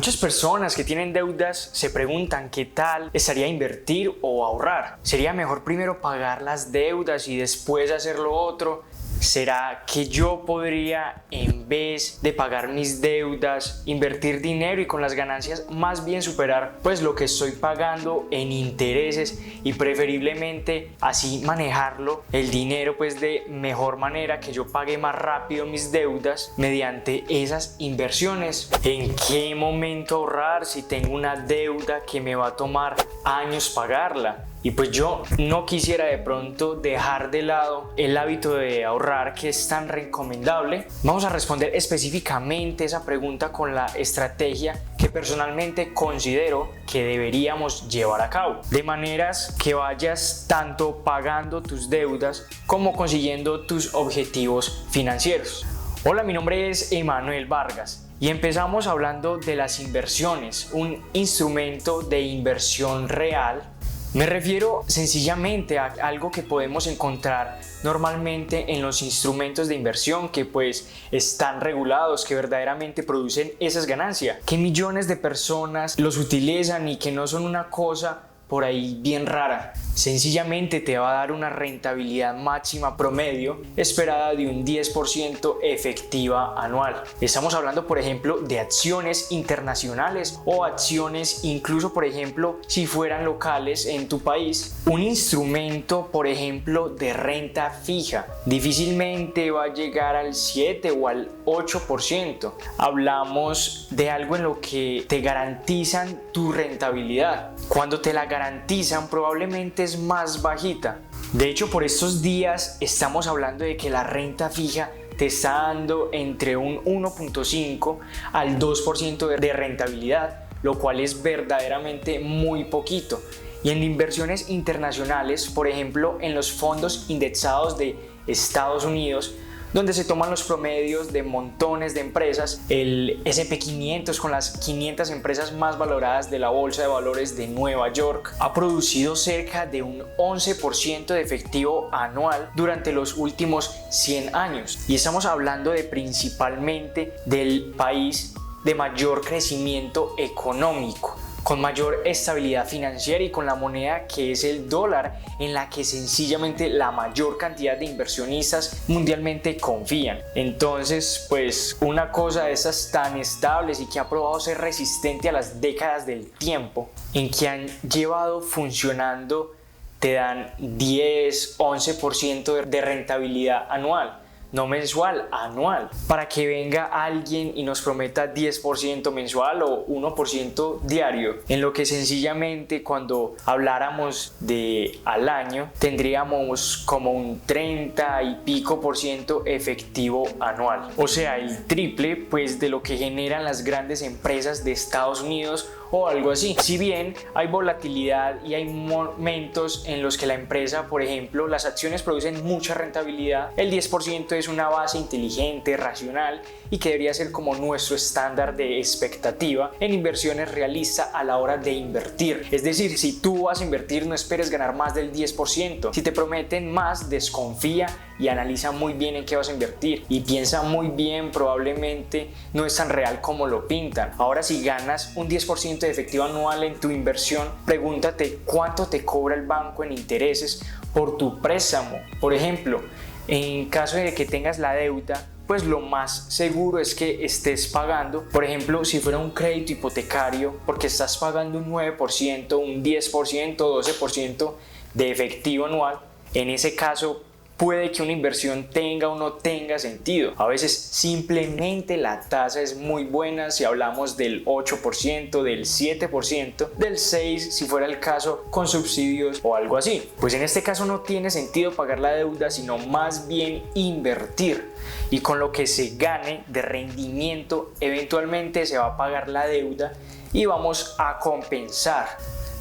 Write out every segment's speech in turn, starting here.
Muchas personas que tienen deudas se preguntan qué tal estaría invertir o ahorrar. ¿Sería mejor primero pagar las deudas y después hacer lo otro? ¿Será que yo podría, en vez de pagar mis deudas, invertir dinero y con las ganancias más bien superar pues lo que estoy pagando en intereses y preferiblemente así manejarlo el dinero pues de mejor manera, que yo pague más rápido mis deudas mediante esas inversiones? ¿En qué momento ahorrar si tengo una deuda que me va a tomar años pagarla? Y pues yo no quisiera de pronto dejar de lado el hábito de ahorrar, que es tan recomendable. Vamos a responder específicamente esa pregunta con la estrategia que personalmente considero que deberíamos llevar a cabo, de maneras que vayas tanto pagando tus deudas como consiguiendo tus objetivos financieros. Hola, mi nombre es Emanuel Vargas. Y empezamos hablando de las inversiones, un instrumento de inversión real. Me refiero sencillamente a algo que podemos encontrar normalmente en los instrumentos de inversión que pues están regulados, que verdaderamente producen esas ganancias, que millones de personas los utilizan y que no son una cosa por ahí bien rara. Sencillamente te va a dar una rentabilidad máxima promedio esperada de un 10% efectiva anual. Estamos hablando, por ejemplo, de acciones internacionales o acciones incluso, por ejemplo, si fueran locales en tu país. Un instrumento, por ejemplo, de renta fija difícilmente va a llegar al 7 o al 8%. Hablamos de algo en lo que te garantizan tu rentabilidad. Cuando te la garantizan, probablemente es más bajita. De hecho, por estos días estamos hablando de que la renta fija te está dando entre un 1.5 al 2% de rentabilidad, lo cual es verdaderamente muy poquito. Y en inversiones internacionales, por ejemplo, en los fondos indexados de Estados Unidos, donde se toman los promedios de montones de empresas, el S&P 500 con las 500 empresas más valoradas de la Bolsa de Valores de Nueva York ha producido cerca de un 11% de efectivo anual durante los últimos 100 años. Y estamos hablando de principalmente del país de mayor crecimiento económico, con mayor estabilidad financiera y con la moneda que es el dólar, en la que sencillamente la mayor cantidad de inversionistas mundialmente confían. Entonces, pues una cosa de esas tan estables y que ha probado ser resistente a las décadas del tiempo en que han llevado funcionando, te dan 10, 11% de rentabilidad anual. No mensual, anual. Para que venga alguien y nos prometa 10% mensual o 1% diario, en lo que sencillamente cuando habláramos de al año tendríamos como un 30 y pico por ciento efectivo anual. O sea, el triple pues de lo que generan las grandes empresas de Estados Unidos o algo así. Si bien hay volatilidad y hay momentos en los que la empresa, por ejemplo, las acciones producen mucha rentabilidad, el 10% es una base inteligente, racional y que debería ser como nuestro estándar de expectativa en inversiones realistas a la hora de invertir. Es decir, si tú vas a invertir, no esperes ganar más del 10%. Si te prometen más, desconfía y analiza muy bien en qué vas a invertir y piensa muy bien, probablemente no es tan real como lo pintan. Ahora, si ganas un 10% de efectivo anual en tu inversión, pregúntate cuánto te cobra el banco en intereses por tu préstamo. Por ejemplo, en caso de que tengas la deuda, pues lo más seguro es que estés pagando, por ejemplo, si fuera un crédito hipotecario, porque estás pagando un 9%, un 10%, 12% de efectivo anual. En ese caso, puede que una inversión tenga o no tenga sentido. A veces simplemente la tasa es muy buena si hablamos del 8%, del 7%, del 6% si fuera el caso con subsidios o algo así. Pues en este caso no tiene sentido pagar la deuda, sino más bien invertir. Y con lo que se gane de rendimiento, eventualmente se va a pagar la deuda y vamos a compensar.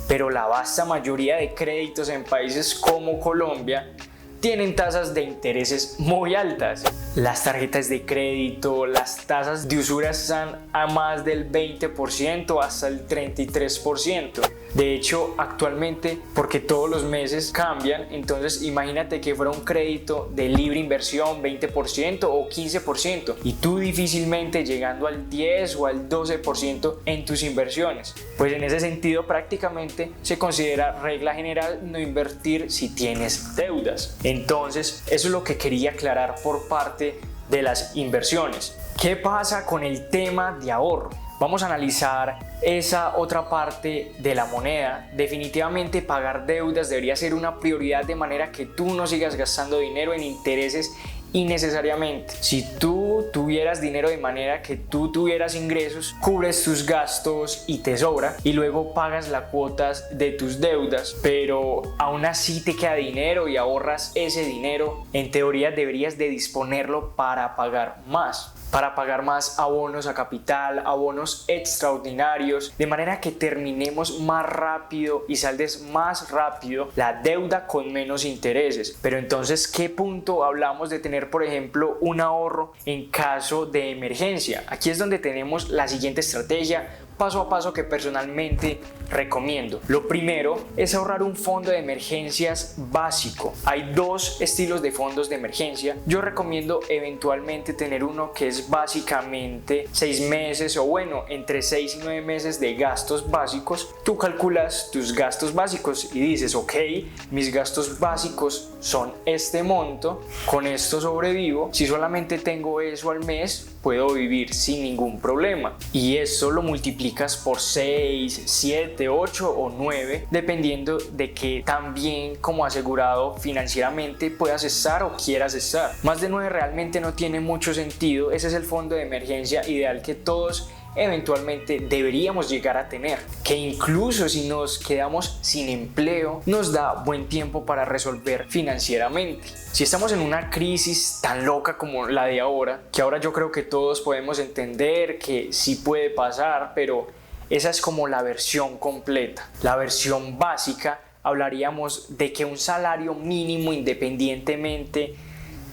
Pero la vasta mayoría de créditos en países como Colombia tienen tasas de intereses muy altas. las tarjetas de crédito, las tasas de usura están a más del 20% hasta el 33%. De hecho, actualmente, porque todos los meses cambian, entonces imagínate que fuera un crédito de libre inversión 20% o 15% y tú difícilmente llegando al 10 o al 12% en tus inversiones. Pues en ese sentido prácticamente se considera regla general no invertir si tienes deudas. Entonces, eso es lo que quería aclarar por parte de las inversiones. ¿Qué pasa con el tema de ahorro? Vamos a analizar esa otra parte de la moneda. Definitivamente pagar deudas debería ser una prioridad de manera que tú no sigas gastando dinero en intereses innecesariamente. Si tú tuvieras dinero de manera que tú tuvieras ingresos, cubres tus gastos y te sobra y luego pagas las cuotas de tus deudas, pero aún así te queda dinero y ahorras ese dinero, en teoría deberías de disponerlo para pagar más abonos a capital, abonos extraordinarios, de manera que terminemos más rápido y saldes más rápido la deuda con menos intereses. Pero entonces, ¿qué punto hablamos de tener, por ejemplo, un ahorro en caso de emergencia? Aquí es donde tenemos la siguiente estrategia paso a paso que personalmente recomiendo. Lo primero es ahorrar un fondo de emergencias básico. Hay dos estilos de fondos de emergencia. Yo recomiendo eventualmente tener uno que es básicamente 6 meses o bueno, entre 6 y 9 meses de gastos básicos. Tú calculas tus gastos básicos y dices, ok, mis gastos básicos son este monto, con esto sobrevivo. Si solamente tengo eso al mes, puedo vivir sin ningún problema. Y eso lo multiplicas por 6, 7, 8 o 9, dependiendo de que tan bien como asegurado financieramente puedas estar o quieras estar. Más de 9 realmente no tiene mucho sentido. Ese es el fondo de emergencia ideal que todos eventualmente deberíamos llegar a tener, que incluso si nos quedamos sin empleo nos da buen tiempo para resolver financieramente. Si estamos en una crisis tan loca como la de ahora, que ahora yo creo que todos podemos entender que sí puede pasar, pero esa es como la versión completa. La versión básica, hablaríamos de que un salario mínimo, independientemente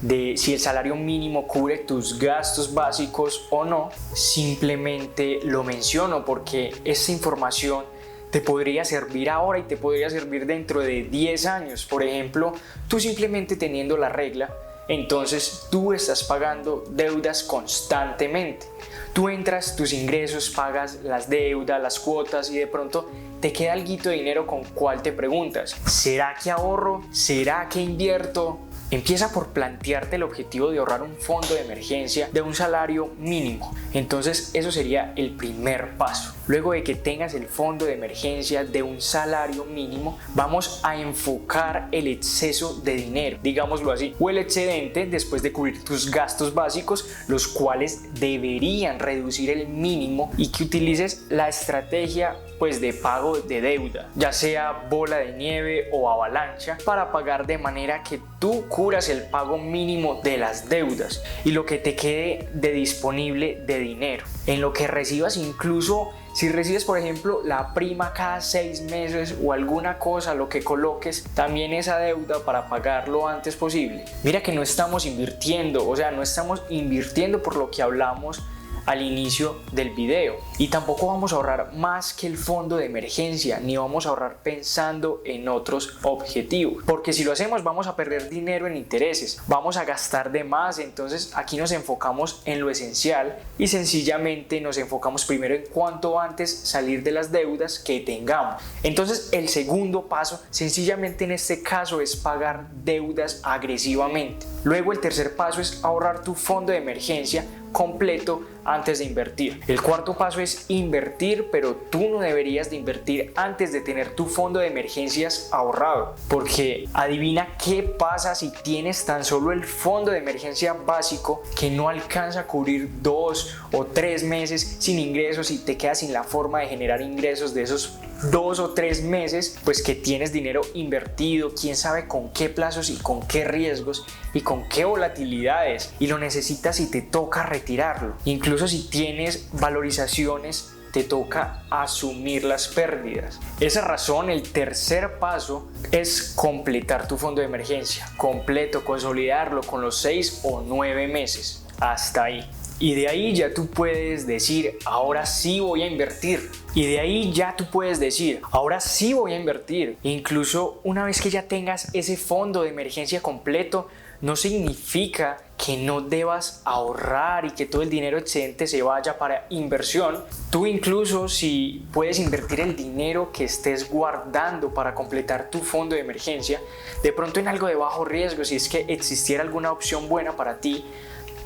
de si el salario mínimo cubre tus gastos básicos o no, simplemente lo menciono porque esta información te podría servir ahora y te podría servir dentro de 10 años. Por ejemplo, tú simplemente teniendo la regla, entonces tú estás pagando deudas constantemente. Tú entras, tus ingresos, pagas las deudas, las cuotas y de pronto te queda alguito de dinero con cual te preguntas, ¿será que ahorro? ¿Será que invierto? Empieza por plantearte el objetivo de ahorrar un fondo de emergencia de un salario mínimo. Entonces eso sería el primer paso. Luego de que tengas el fondo de emergencia de un salario mínimo, vamos a enfocar el exceso de dinero, digámoslo así, o el excedente después de cubrir tus gastos básicos, los cuales deberían reducir el mínimo, y que utilices la estrategia pues de pago de deuda, ya sea bola de nieve o avalancha, para pagar de manera que tú cubras el pago mínimo de las deudas y lo que te quede de disponible de dinero. En lo que recibas, incluso si recibes por ejemplo la prima cada 6 meses o alguna cosa, lo que coloques también esa deuda para pagar lo antes posible. Mira que no estamos invirtiendo, o sea, no estamos invirtiendo por lo que hablamos al inicio del video, y tampoco vamos a ahorrar más que el fondo de emergencia, ni vamos a ahorrar pensando en otros objetivos, porque si lo hacemos vamos a perder dinero en intereses, vamos a gastar de más. Entonces aquí nos enfocamos en lo esencial y sencillamente nos enfocamos primero en cuanto antes salir de las deudas que tengamos. Entonces el segundo paso sencillamente en este caso es pagar deudas agresivamente. Luego el tercer paso es ahorrar tu fondo de emergencia completo antes de invertir. El cuarto paso es invertir, pero tú no deberías de invertir antes de tener tu fondo de emergencias ahorrado, porque adivina qué pasa si tienes tan solo el fondo de emergencia básico que no alcanza a cubrir 2 o 3 meses sin ingresos y te quedas sin la forma de generar ingresos de esos 2 o 3 meses, pues que tienes dinero invertido, quién sabe con qué plazos y con qué riesgos y con qué volatilidades, y lo necesitas y te toca retirarlo. Incluso si tienes valorizaciones te toca asumir las pérdidas. Esa razón, el tercer paso es completar tu fondo de emergencia, completo, consolidarlo con los 6 o 9 meses, hasta ahí. Y de ahí ya tú puedes decir, ahora sí voy a invertir. Y de ahí ya tú puedes decir, ahora sí voy a invertir. Incluso una vez que ya tengas ese fondo de emergencia completo, no significa que no debas ahorrar y que todo el dinero excedente se vaya para inversión. Tú incluso si puedes invertir el dinero que estés guardando para completar tu fondo de emergencia, de pronto en algo de bajo riesgo, si es que existiera alguna opción buena para ti,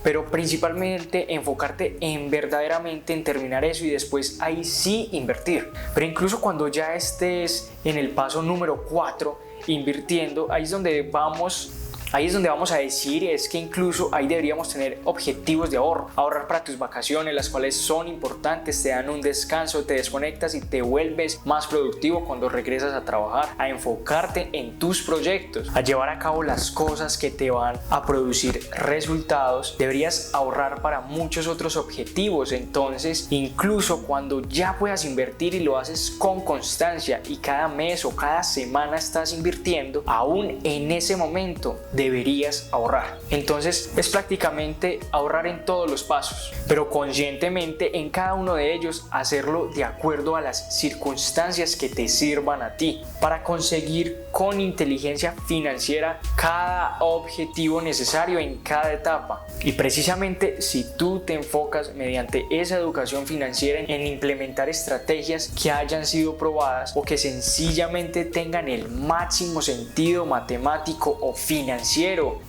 pero principalmente enfocarte en verdaderamente en terminar eso y después ahí sí invertir. Pero incluso cuando ya estés en el paso número 4 invirtiendo, ahí es donde vamos a decir, es que incluso ahí deberíamos tener objetivos de ahorro, ahorrar para tus vacaciones, las cuales son importantes, te dan un descanso, te desconectas y te vuelves más productivo cuando regresas a trabajar, a enfocarte en tus proyectos, a llevar a cabo las cosas que te van a producir resultados. Deberías ahorrar para muchos otros objetivos. Entonces, incluso cuando ya puedas invertir y lo haces con constancia y cada mes o cada semana estás invirtiendo, aún en ese momento deberías ahorrar. Entonces es prácticamente ahorrar en todos los pasos, pero conscientemente en cada uno de ellos hacerlo de acuerdo a las circunstancias que te sirvan a ti para conseguir con inteligencia financiera cada objetivo necesario en cada etapa. Y precisamente si tú te enfocas mediante esa educación financiera en implementar estrategias que hayan sido probadas o que sencillamente tengan el máximo sentido matemático o financiero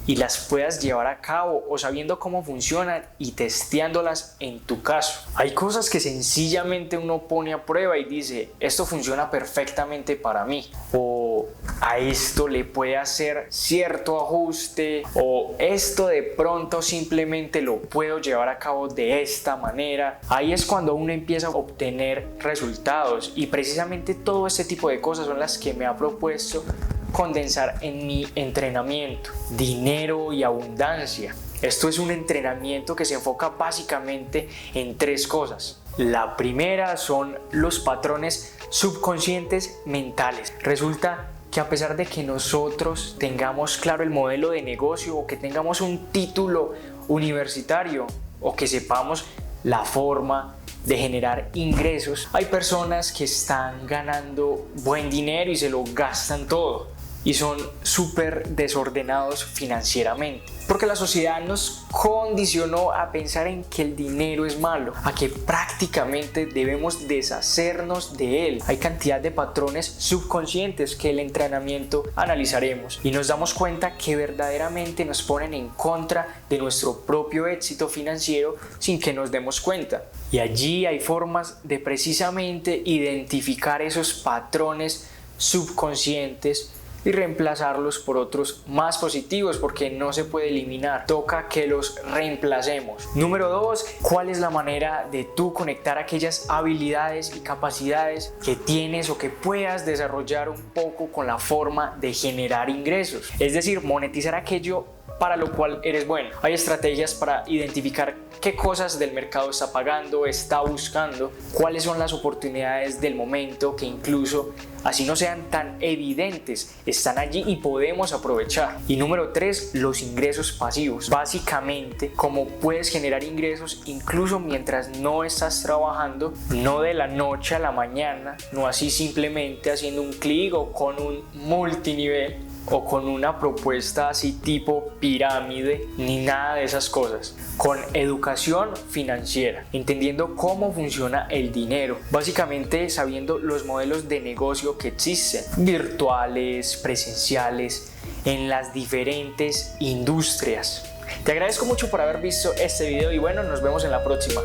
y las puedas llevar a cabo o sabiendo cómo funcionan y testeándolas en tu caso. Hay cosas que sencillamente uno pone a prueba y dice, esto funciona perfectamente para mí, o a esto le puede hacer cierto ajuste, o esto de pronto simplemente lo puedo llevar a cabo de esta manera. Ahí es cuando uno empieza a obtener resultados, y precisamente todo este tipo de cosas son las que me ha propuesto condensar en mi entrenamiento, Dinero y Abundancia. Esto es un entrenamiento que se enfoca básicamente en 3 cosas. La primera son los patrones subconscientes mentales. Resulta que a pesar de que nosotros tengamos claro el modelo de negocio o que tengamos un título universitario o que sepamos la forma de generar ingresos, hay personas que están ganando buen dinero y se lo gastan todo y son súper desordenados financieramente, porque la sociedad nos condicionó a pensar en que el dinero es malo, a que prácticamente debemos deshacernos de él. Hay cantidad de patrones subconscientes que el entrenamiento analizaremos y nos damos cuenta que verdaderamente nos ponen en contra de nuestro propio éxito financiero sin que nos demos cuenta. Y allí hay formas de precisamente identificar esos patrones subconscientes y reemplazarlos por otros más positivos, porque no se puede eliminar, toca que los reemplacemos. Número 2, ¿cuál es la manera de tú conectar aquellas habilidades y capacidades que tienes o que puedas desarrollar un poco con la forma de generar ingresos? Es decir, monetizar aquello para lo cual eres bueno. Hay estrategias para identificar qué cosas del mercado está pagando, está buscando, cuáles son las oportunidades del momento que incluso así no sean tan evidentes, están allí y podemos aprovechar. Y número 3, los ingresos pasivos. Básicamente, cómo puedes generar ingresos incluso mientras no estás trabajando, no de la noche a la mañana, no así simplemente haciendo un clic o con un multinivel o con una propuesta así tipo pirámide, ni nada de esas cosas. Con educación financiera, entendiendo cómo funciona el dinero, básicamente sabiendo los modelos de negocio que existen, virtuales, presenciales, en las diferentes industrias. Te agradezco mucho por haber visto este video y bueno, nos vemos en la próxima.